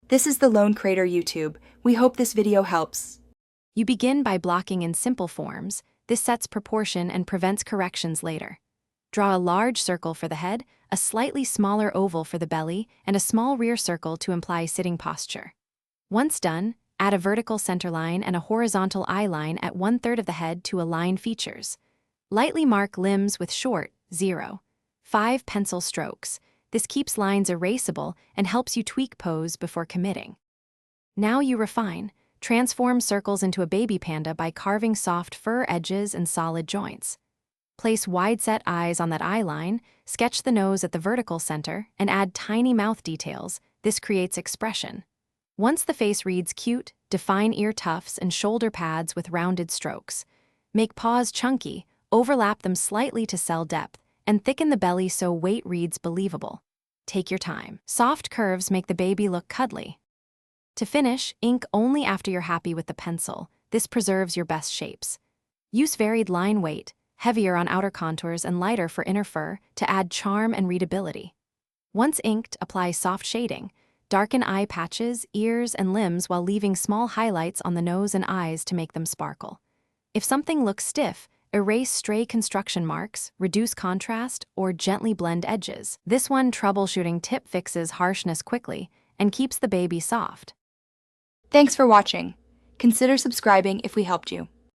This is the Lone Crater YouTube. We hope this video helps. You begin by blocking in simple forms. This sets proportion and prevents corrections later. Draw a large circle for the head, a slightly smaller oval for the belly, and a small rear circle to imply sitting posture. Once done, add a vertical centerline and a horizontal eye line at 1/3 of the head to align features. Lightly mark limbs with short, 0.5 pencil strokes. This keeps lines erasable and helps you tweak pose before committing. Now you refine. Transform circles into a baby panda by carving soft fur edges and solid joints. Place wide-set eyes on that eye line, sketch the nose at the vertical center, and add tiny mouth details. This creates expression. Once the face reads cute, define ear tufts and shoulder pads with rounded strokes. Make paws chunky, overlap them slightly to sell depth, and thicken the belly so weight reads believable. Take your time. Soft curves make the baby look cuddly. To finish, ink only after you're happy with the pencil. This preserves your best shapes. Use varied line weight, heavier on outer contours and lighter for inner fur, to add charm and readability. Once inked, apply soft shading. Darken eye patches, ears, and limbs while leaving small highlights on the nose and eyes to make them sparkle. If something looks stiff, erase stray construction marks, reduce contrast, or gently blend edges. This one troubleshooting tip fixes harshness quickly and keeps the baby soft. Thanks for watching. Consider subscribing if we helped you.